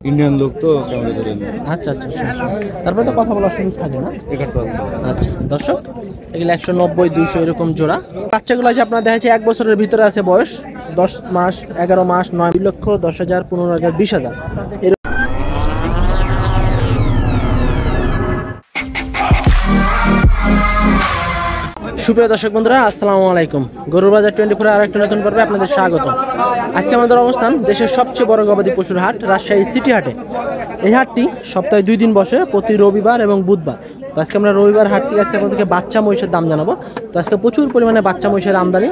Indian লোক তো camera ধরে না। আচ্ছা আচ্ছা আচ্ছা, আচ্ছা। তারপরে তো কথা বলার সুযোগ থাকে না। এটা তো আছে। আচ্ছা দর্শক, এগুলো 190 200 এরকম জোড়া। বাচ্চাগুলো আছে আপনার দেখা যাচ্ছে 1 বছরের ভিতরে আছে বয়স, 10 মাস 11 মাস 9,10,000 15,000 20,000 এরকম। সুপ্রিয় দর্শক বন্ধুরা, আসসালামু আলাইকুম। গরুর বাজার 24 আর একটা নতুন পর্বে আপনাদের স্বাগত। আজকে আমাদের অবস্থান দেশের সবচেয়ে বড় গবাদি পশুর হাট, রাজশাহী সিটি হাটে। এই হাটটি সপ্তাহে 2 দিন বসে, প্রতি রবিবার এবং বুধবার। তো আজকে আমরা রবিবার হাট থেকে আজকে আপনাদেরকে বাচ্চা মহিষের দাম জানাবো। তো আজকে প্রচুর পরিমাণে বাচ্চা মহিষের আমদানি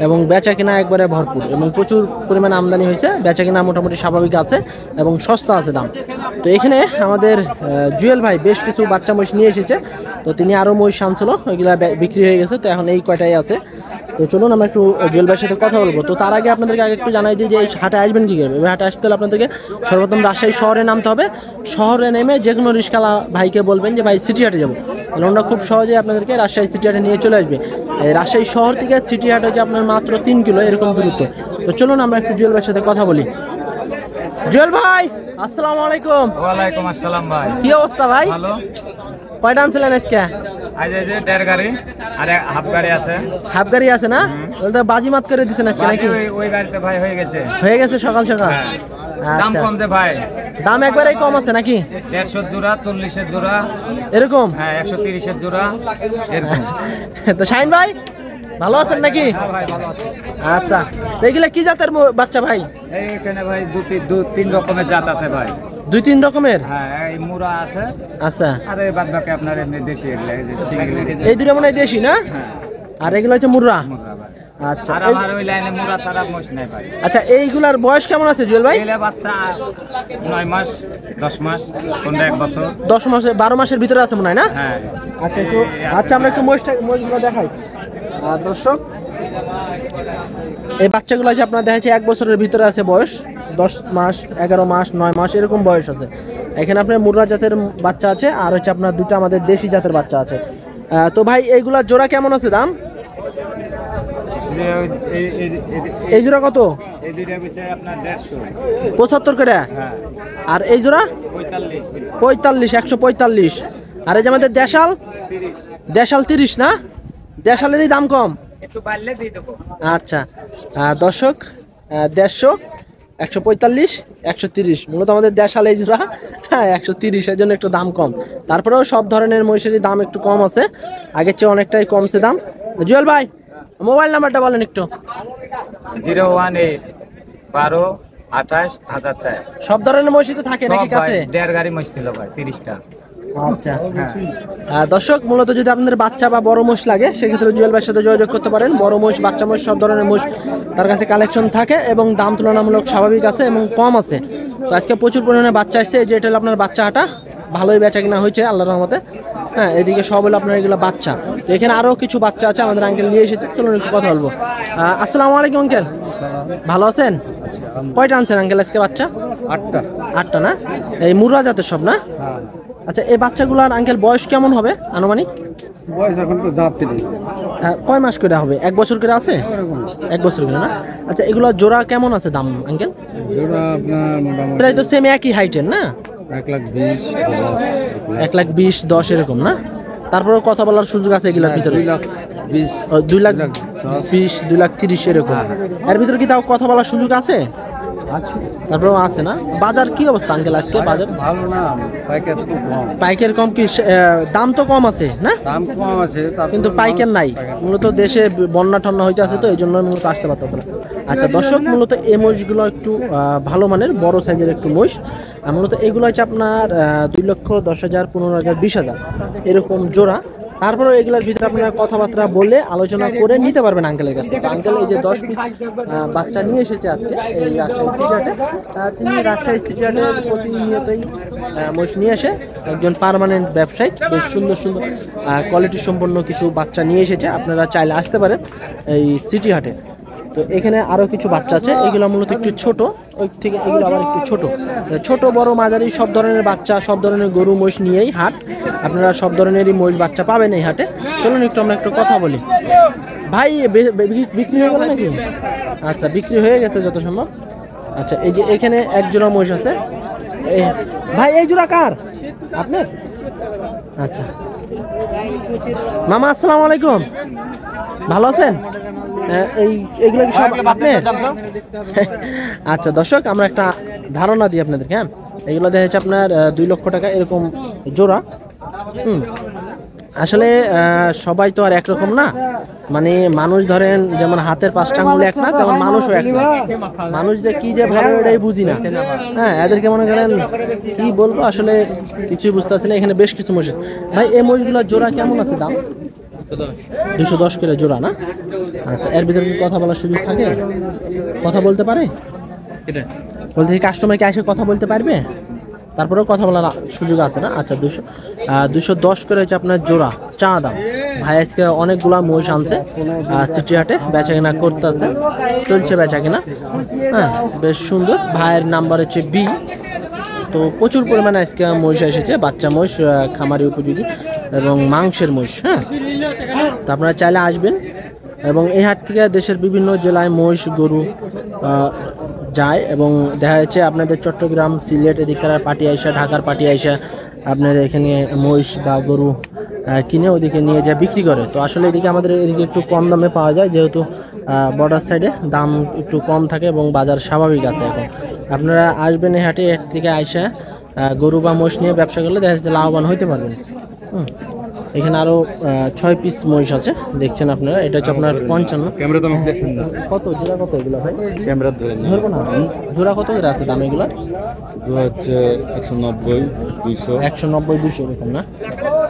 এবং বেচা কিনা একবারে ভরপুর, এবং প্রচুর পরিমাণে আমদানি হয়েছে, বেচা কিনা মোটামুটি স্বাভাবিক আছে এবং সস্তা আছে দাম। তো এখানে আমাদের জুয়েল ভাই বেশ কিছু বাচ্চা মহিষ নিয়ে এসেছে। তো তিনি আরও মহিষ আনছিল, ওইগুলা বিক্রি হয়ে গেছে, তো এখন এই কয়টাই আছে। তো চলুন আমরা একটু জুয়েল ভাইয়ের সাথে কথা বলবো। তো তার আগে আপনাদেরকে আগে একটু জানাই দিই যে এই হাটে আসবেন কী করবে। এই হাটে আসতে হলে আপনাদেরকে সর্বপ্রথম রাজশাহী শহরে নামতে হবে। শহরে নেমে যে কোনো রিক্সাওয়ালা ভাইকে বলবেন যে ভাই সিটি হাটে যাবো, তাহলে ওরা খুব সহজেই আপনাদেরকে রাজশাহী সিটি হাটে নিয়ে চলে আসবে। এই রাজশাহী শহর থেকে সিটি হাট হচ্ছে আপনার মাত্র 3 কিলো এরকম দূরত্ব। তো চলুন আমরা একটু জুয়েল ভাইয়ের সাথে কথা বলি। জুয়েল ভাই আসসালামু আলাইকুম। ওয়ালাইকুম আসসালাম ভাই। কি অবস্থা ভাই? ভালো। কয়টা আনছিলেন আজকে? আজ এই যে 1.5 গাড়ি আর হাফ গাড়ি আছে। হাফ গাড়ি আছে না? তাহলে তো বাজিমাত করে দিছেন আজকে নাকি? ওই গাড়িতে ভাই হয়ে গেছে। হয়ে গেছে সকাল সকাল। দাম আচ্ছা। কম দে ভাই। দাম একবারেই কম আছে নাকি? 150 জোড়া, 40 জোড়া এরকম? হ্যাঁ, 130 জোড়া এরকম। তো শাহিন ভাই ভালো আছেন নাকি? আচ্ছা, তো এগুলা কি জাতের বাচ্চা ভাই? এইখানে ভাই 2-3 রকমের জাত আছে ভাই। 2-3 রকমের? হ্যাঁ, এই মুরা আছে। আচ্ছা, আর এই বাদ বাকি আপনার এমনি দেশি এগুলা, এই যে সিংগুলো। এই দুটো মনে হয় দেশি না? আর এগুলো হচ্ছে মুর্রা। মুরা ভাই। আচ্ছা, আর আমার ওই লাইনে মুরা ছাড়া মোষ নাই ভাই। আচ্ছা এইগুলার বয়স কেমন আছে জুয়েল ভাই? এগুলা বাচ্চা 9 মাস, 10 মাস, কোনটা 1 বছর। 10 মাসে 12 মাসের ভিতরে আছে মনে হয় না? হ্যাঁ। আচ্ছা একটু, আচ্ছা আমরা একটু মহিষগুলো দেখাই। আর দর্শক, এই বাচ্চাগুলো আছে আপনার দেখা যাচ্ছে 1 বছরের ভিতরে আছে বয়স, 10 মাস 11 মাস 9 মাস এরকম বয়স আছে। এখানে আপনার মুর্রা জাতের বাচ্চা আছে, আর হচ্ছে আপনার দুটো আমাদের দেশি জাতের বাচ্চা আছে। তো ভাই এইগুলা জোড়া কেমন আছে দাম? এই জোড়া কত? এই দুইটা বেচে আপনার 150। 75 করে? হ্যাঁ। আর এই জোড়া 45। 145। আর এই যে আমাদের দেশাল? 30। দেশাল 30 না? দেশালেরই দাম কম? একটু বাড়লে দিয়ে দেবো। আচ্ছা, দর্শক 150, 145, 130 মূলত আমাদের দেশাল এই জোড়া। হ্যাঁ 130, এর জন্য একটু দাম কম। তারপরেও সব ধরনের মহিষেরই দাম একটু কম আছে, আগের চেয়ে অনেকটাই কমছে দাম। জুয়েল ভাই মোবাইল নাম্বারটা বলেন একটু। 018 12 28 1004। সব ধরনের মহিষই তো থাকে নাকি কাছে? 1.5 গাড়ি মহিষ ছিল ভাই, 30টা। আচ্ছা, দর্শক মূলত যদি আপনাদের বাচ্চা বা বড় মহিষ লাগে সেক্ষেত্রে জুয়েল ভাইয়ের সাথে যোগাযোগ করতে পারেন। বড় মহিষ, বাচ্চা মহিষ সব ধরনের মহিষ তার কাছে কালেকশন থাকে এবং দাম তুলনামূলক স্বাভাবিক আছে এবং কম আছে। তো আজকে প্রচুর পরিমাণে বাচ্চা আসছে, যে এটা হলো আপনার বাচ্চা হাটা, ভালোই বেচা কিনা হয়েছে আল্লাহর রহমতে। হ্যাঁ, এদিকে সব হলো আপনার এগুলো বাচ্চা। তো এখানে আরও কিছু বাচ্চা আছে, আমাদের আঙ্কেল নিয়ে এসেছে, চলুন একটু কথা বলবো। আসসালামু আলাইকুম আঙ্কেল, ভালো আছেন? কয়টা আনছেন আঙ্কেল আজকে বাচ্চা? 8টা না? এই মুর্রা জাতের সব না? আচ্ছা, এই বাচ্চাগুলোর আঙ্কেল বয়স কেমন হবে আনুমানিক? বয়স এখন তো দাঁত নেই। কয় মাস করে হবে? 1 বছর করে আছে? 1 বছর করে না? আচ্ছা, এগুলো জোড়া কেমন আছে দাম আঙ্কেল? জোড়া আপনার মোটামুটি প্রায় তো সেম একই হাইটের না? 1,20,000, 1,20,000, 10 এরকম না? তারপরেও কথা বলার সুযোগ আছে এগুলোর ভিতরে? 2,20,000, 2,20,000, 2,30,000 এরকম। এর ভিতরে কি তাও কথা বলার সুযোগ আছে? আছে। তারপরেও আছে না? বাজার কি অবস্থা আঙ্কেল আজকে? বাজার ভালো না, পাইকার খুব কম। পাইকার কম কি? দাম তো কম আছে না? দাম কম আছে কিন্তু পাইকার নাই। মূলত দেশে বন্যা টন্যা হইতে আছে, তো এই জন্য মূলত আসতে পারতেছে না। আচ্ছা দর্শক, মূলত এই মহিষগুলো একটু ভালো মানের বড় সাইজের একটু মহিষ। মূলত এগুলো হচ্ছে আপনার 2,10,000, 15,000, 20,000 এরকম জোড়া। তারপরে এগুলোর ভিতরে আপনারা কথাবার্তা বলে আলোচনা করে নিতে পারবেন আঙ্কেলের কাছে। আঙ্কেল এই যে 10 পিস বাচ্চা নিয়ে এসেছে আজকে এই রাজশাহী সিটি হাটে। তিনি রাজশাহী সিটি হাটে প্রতিনিয়তই মহিষ নিয়ে আসে, একজন পার্মানেন্ট ব্যবসায়ী। বেশ সুন্দর সুন্দর কোয়ালিটি সম্পন্ন কিছু বাচ্চা নিয়ে এসেছে, আপনারা চাইলে আসতে পারেন এই সিটি হাটে। তো এখানে আরও কিছু বাচ্চা আছে, এগুলো মূলত একটু ছোট, ওই থেকে এগুলো আবার একটু ছোট। ছোট বড় মাঝারি সব ধরনের বাচ্চা, সব ধরনের গরু মহিষ নিয়েই হাট, আপনারা সব ধরনেরই মহিষ বাচ্চা পাবেন এই হাটে। চলুন একটু আমরা একটু কথা বলি। ভাই বিক্রি হয়ে গেল নাকি? আচ্ছা, বিক্রি হয়ে গেছে যত সম্ভব। আচ্ছা, এই যে এখানে 1 জোড়া মহিষ আছে, ভাই এই জোড়া কার আপনার? আচ্ছা মামা আসসালামু আলাইকুম, ভালো আছেন? এইগুলো কি সব আপনার? আচ্ছা দর্শক, আমরা একটা ধারণা দিই আপনাদেরকে। হ্যাঁ, এগুলো দেখা যাচ্ছে আপনার 2 লক্ষ টাকা এরকম জোড়া। আসলে সবাই তো আর একরকম না, মানে মানুষ ধরেন যেমন হাতের 5টা আঙুল এক না, তেমন মানুষও এক না। মানুষ যে কি যে ভালো এটাই বুঝি না। হ্যাঁ, এদেরকে মনে করেন কি বলবো, আসলে কিছুই বুঝতে পারছি না। এখানে বেশ কিছু মহিষ। ভাই এই মহিষগুলোর জোড়া কেমন আছে দাম? 210 করে জোড়া না? আচ্ছা, এর ভিতরে কি কথা বলার সুযোগ থাকে? কথা বলতে পারে? বলতে কাস্টমারকে এসে কথা বলতে পারবে? তারপরেও কথা বলার সুযোগ আছে না? আচ্ছা, 210 করে হচ্ছে আপনার জোড়া চা দাম। ভাই আজকে অনেকগুলা মহিষ আনছে সিটি হাটে, বেচা কেনা করতে আছে, চলছে বেচা কেনা। হ্যাঁ, বেশ সুন্দর। ভাইয়ের নাম্বার হচ্ছে বি। তো প্রচুর পরিমাণে আজকে মহিষ এসেছে, বাচ্চা মহিষ, খামারি উপযোগী এবং মাংসের মহিষ। হ্যাঁ, তো আপনারা চাইলে আসবেন। এবং এই হাট থেকে দেশের বিভিন্ন জেলায় মহিষ গরু যায়, এবং দেখা যাচ্ছে আপনাদের চট্টগ্রাম, সিলেট এদিককার পার্টি আইসা, ঢাকার পার্টি আইসা আপনার এখানে মহিষ বা গরু কিনে ওদিকে নিয়ে যায় বিক্রি করে। তো আসলে এদিকে আমাদের এদিকে একটু কম দামে পাওয়া যায়, যেহেতু বর্ডার সাইডে দাম একটু কম থাকে এবং বাজার স্বাভাবিক আছে। এখন আপনারা আসবেন এই হাটে, এর থেকে আইসা গরু বা মহিষ নিয়ে ব্যবসা করলে দেখা যাচ্ছে লাভবান হইতে পারবেন। এখানে আরো 6 পিস মহিষ আছে, দেখছেন আপনারা। এটা হচ্ছে আপনার 55। কত জোড়া? কত এগুলো ভাই? ক্যামেরা ধরে ধরবো না। জোড়া কত করে আছে দাম এগুলো? জোড়া হচ্ছে 190, 200। 190, 200 এরকম না?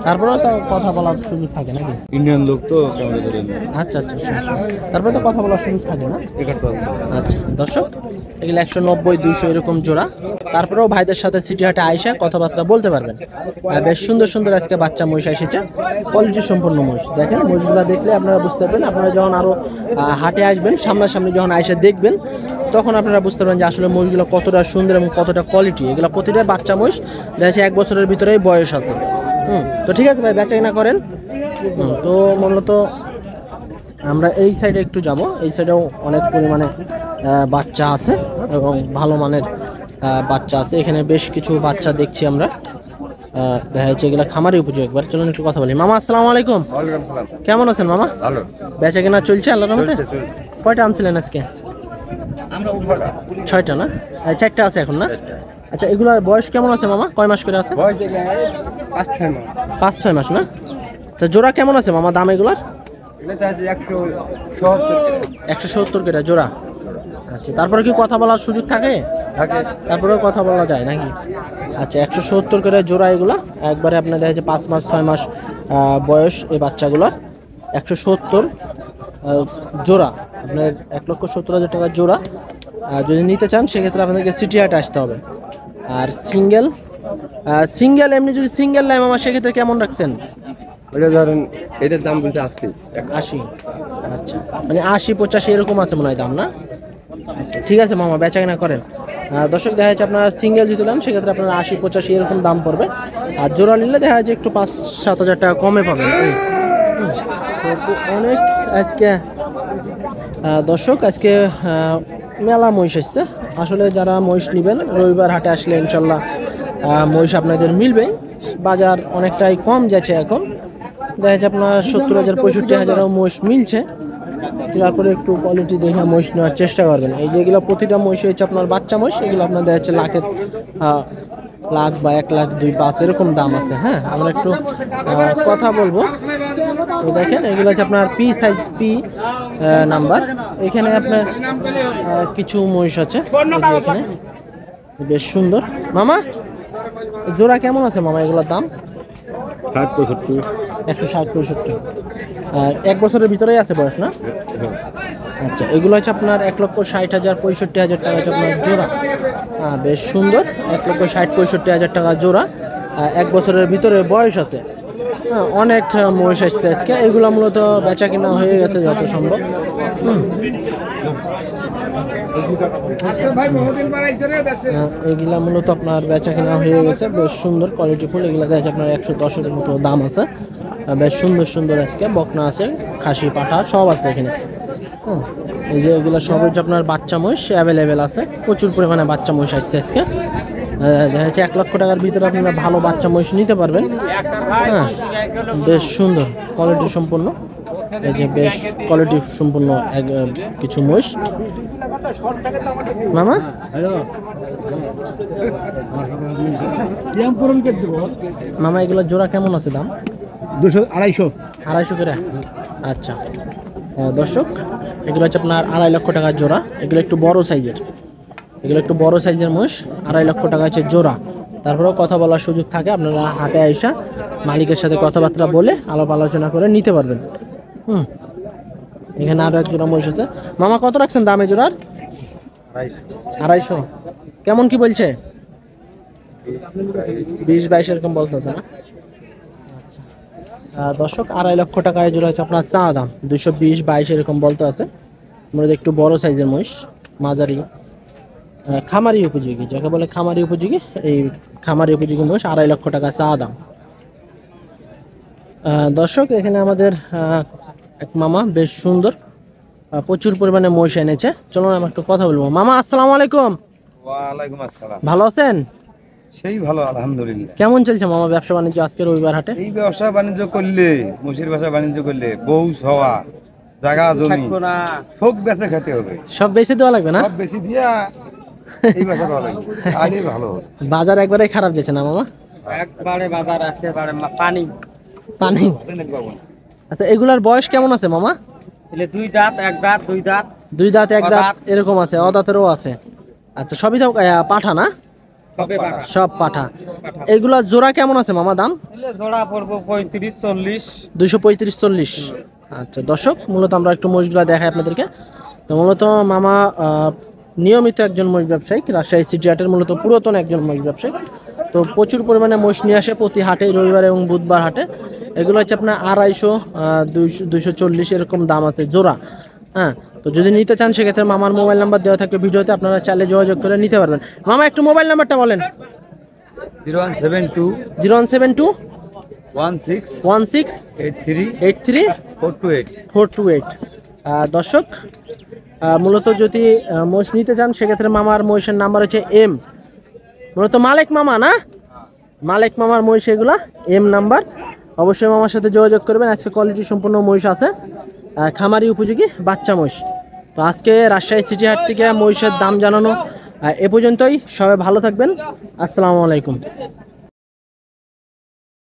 তারপরেও তো কথা বলার সুযোগ থাকে নাকি? ইন্ডিয়ান লোক তো ক্যামেরা ধরে। আচ্ছা আচ্ছা, তারপরে তো কথা বলার সুযোগ থাকে না? আচ্ছা দর্শক, এগুলো 190, 200 এরকম জোড়া। তারপরেও ভাইদের সাথে সিটি হাটে আইসা কথাবার্তা বলতে পারবেন। বেশ সুন্দর সুন্দর আজকে বাচ্চা মহিষ এসেছে, কোয়ালিটি সম্পন্ন মহিষ। দেখেন মহিষগুলো দেখলে আপনারা বুঝতে পারবেন। আপনারা যখন আরো হাটে আসবেন, সামনাসামনি যখন আইসা দেখবেন, তখন আপনারা বুঝতে পারবেন যে আসলে মহিষগুলো কতটা সুন্দর এবং কতটা কোয়ালিটি। এগুলো প্রতিটা বাচ্চা মহিষ দেখা যাচ্ছে 1 বছরের ভিতরেই বয়স আছে। তো ঠিক আছে ভাই, বেচা কিনা করেন। তো মূলত আমরা এই সাইডে একটু যাব। এই সাইডেও অনেক পরিমাণে বাচ্চা আছে এবং ভালো মানের বাচ্চা আছে। এখানে বেশ কিছু বাচ্চা দেখছি আমরা, দেখা যাচ্ছে এগুলো খামারি উপযোগী। একবার চলুন একটু কথা বলি। মামা আসসালামু আলাইকুম, কেমন আছেন মামা? ভালো। বেচা কেনা চলছে আল্লাহর রহমতে? কয়টা আনছিলেন আজকে? 6টা না? 4টা আছে এখন না? আচ্ছা, এগুলার বয়স কেমন আছে মামা? কয় মাস করে আছে? 5-6 মাস না? আচ্ছা, জোড়া কেমন আছে মামা দাম এগুলার? 170 করে জোড়া। আচ্ছা, তারপরে কি কথা বলার সুযোগ থাকে? তারপরে কথা বলা যায় নাকি? আচ্ছা, 170 করে জোড়া এগুলা। একবারে আপনার দেখা যাচ্ছে 5 মাস 6 মাস বয়স এই বাচ্চাগুলোর। 170 জোড়া, আপনার 1,70,000 টাকা জোড়া। যদি নিতে চান সেক্ষেত্রে আপনাদেরকে সিটি হাটে আসতে হবে। আর সিঙ্গেল এমনি যদি সিঙ্গেল নেয় মামা, সেক্ষেত্রে কেমন রাখছেন? ওটা ধরেন, এটার দাম বলতে 80। আচ্ছা, মানে 80-85 এরকম আছে মনে হয় দাম না? আচ্ছা ঠিক আছে মামা, বেচা কেনা করেন। দর্শক, দেখা যাচ্ছে আপনারা সিঙ্গেল যদি নেন সেক্ষেত্রে আপনারা 80-85 এরকম দাম পড়বে। আর জোড়া নিলে দেখা যাচ্ছে একটু 5-7 হাজার টাকা কমে পাবেন। অনেক আজকে দর্শক, আজকে মেলা মহিষ এসছে। আসলে যারা মহিষ নেবেন রবিবার হাটে আসলে ইনশাল্লাহ মহিষ আপনাদের মিলবে। বাজার অনেকটাই কম যাচ্ছে এখন, দেখা যাচ্ছে আপনার 70,000-65,000 মহিষ মিলছে। তারপরে একটু কোয়ালিটি দেখে মহিষ নেওয়ার চেষ্টা করবেন। এই যেগুলো প্রতিটা মহিষ হচ্ছে আপনার বাচ্চা মহিষ, এগুলো আপনার দেখা যাচ্ছে লাখ বা 1,02,5 এরকম দাম আছে। হ্যাঁ, আমরা একটু কথা বলবো। তো দেখেন এগুলো হচ্ছে আপনার পি সাইজ, পি নাম্বার। এখানে আপনার কিছু মহিষ আছে এখানে, বেশ সুন্দর। মামা জোড়া কেমন আছে মামা এগুলোর দাম? 160-65। 1 বছরের ভিতরেই আছে বয়স না? আচ্ছা, এগুলো হচ্ছে আপনার 1,60,000-65,000 টাকা হচ্ছে আপনার জোড়া। বেশ সুন্দর, 1,60,000-65,000 টাকা জোড়া। 1 বছরের ভিতরে বয়স আছে। অনেক মহিষ আসছে আজকে। এগুলো মূলত বেচা কিনা হয়ে গেছে যত সম্ভব। এগুলা মূলত আপনার বেচা কিনা হয়ে গেছে, বেশ সুন্দর কোয়ালিটি ফুল। এগুলা দেখা যাচ্ছে আপনার 110-এর মতো দাম আছে। বেশ সুন্দর সুন্দর আজকে বকনা আছে, খাসি পাঠা সব আছে এখানে। এই যে এগুলো সব হচ্ছে আপনার বাচ্চা মহিষ অ্যাভেলেবেল আছে। প্রচুর পরিমাণে বাচ্চা মহিষ আসছে আজকে। দেখা যাচ্ছে 1 লক্ষ টাকার ভিতরে আপনারা ভালো বাচ্চা মহিষ নিতে পারবেন। হ্যাঁ, বেশ সুন্দর কোয়ালিটি সম্পন্ন, এই যে বেশ কোয়ালিটি সম্পন্ন কিছু মহিষ। মামা মামা এগুলো জোড়া কেমন আছে দাম? 200-250 করে। আচ্ছা দর্শক, এগুলো হচ্ছে আপনার 2.5 লক্ষ টাকার জোড়া। এগুলো একটু বড় সাইজের মহিষ। 2.5 লক্ষ টাকা হচ্ছে জোড়া। তারপরেও কথা বলার সুযোগ থাকে, আপনারা হাটে আইসা মালিকের সাথে কথাবার্তা বলে আলাপ আলোচনা করে নিতে পারবেন। এখানে আরো এক জোড়া মহিষ আছে। মামা কত রাখছেন দামে জোড়ার? 250। কেমন কি বলছে? 20-22 এরকম বলতেছে না? দর্শক, 2.5 লক্ষ টাকায় জোড়া হচ্ছে আপনার চা দাম। 220-22 এরকম বলতে আছে। আমাদের একটু বড় সাইজের মহিষ, মাঝারি খামারি উপযোগী, যাকে বলে খামারি উপযোগী, এই খামারি উপযোগী মহিষ 2.5 লক্ষ টাকা চা দাম। দর্শক, এখানে আমাদের এক মামা বেশ সুন্দর প্রচুর পরিমাণে মহিষ এনেছে। চলুন আমি একটু কথা বলবো। মামা আসসালামু আলাইকুম। ওয়ালাইকুম আসসালাম। ভালো আছেন? সেই ভালো আলহামদুলিল্লাহ। কেমন চলছে মামা ব্যবসা বাণিজ্য আজকে রবিবার হাটে? এই ব্যবসা বাণিজ্য করলে, মহিষের ব্যবসা বাণিজ্য করলে বউ হওয়া, জায়গা জমি সব বেচে খেতে হবে। সব বেশি দেওয়া লাগবে না? সব বেশি দিয়া এই ব্যবসা করা লাগবে, তাহলে ভালো হবে। বাজার একবারে খারাপ যাচ্ছে না মামা? একবারে বাজার একেবারে পানি। আচ্ছা, এগুলার বয়স কেমন আছে মামা? 2 দাঁত, 1 দাঁত, 2 দাঁত, 2 দাঁত 1 দাঁত এরকম আছে, অদাঁতেরও আছে। আচ্ছা, সবই তো পাঠা না? সব পাঠা। এগুলা জোড়া কেমন আছে মামা দাম? জোড়া পড়বো 35-40। 235-40। আচ্ছা দর্শক, মূলত আমরা একটু মহিষগুলা দেখাই আপনাদেরকে। তো মূলত মামা নিয়মিত একজন মহিষ ব্যবসায়িক, রাজশাহী সিটি হাটের মূলত পুরাতন একজন মহিষ ব্যবসায়িক। তো প্রচুর পরিমাণে মহিষ নিয়ে আসে প্রতি হাটে, রবিবার এবং বুধবার হাটে। এগুলো হচ্ছে আপনার 250-240 এরকম দাম আছে জোড়া। হ্যাঁ, তো যদি নিতে চান সেক্ষেত্রে মামার মোবাইল নাম্বার দেওয়া থাকবে ভিডিওতে, আপনারা চাইলে যোগাযোগ করে নিতে পারবেন। মামা একটু মোবাইল নাম্বারটা বলেন। 0172 0172 16 83 83 428। 428। দর্শক, মূলত যদি মহিষ নিতে চান সেক্ষেত্রে মামার মহিষের নাম্বার হচ্ছে এম, মূলত মালিক মামা না, মালিক মামার মহিষ এগুলা এম নাম্বার। অবশ্যই মামার সাথে যোগাযোগ করবেন। আজকে কোয়ালিটি সম্পূর্ণ মহিষ আছে, খামারি উপযোগী বাচ্চা মহিষ। তো আজকে রাজশাহী সিটি হাট থেকে মহিষের দাম জানানো এ পর্যন্তই। সবাই ভালো থাকবেন। আসসালামু আলাইকুম।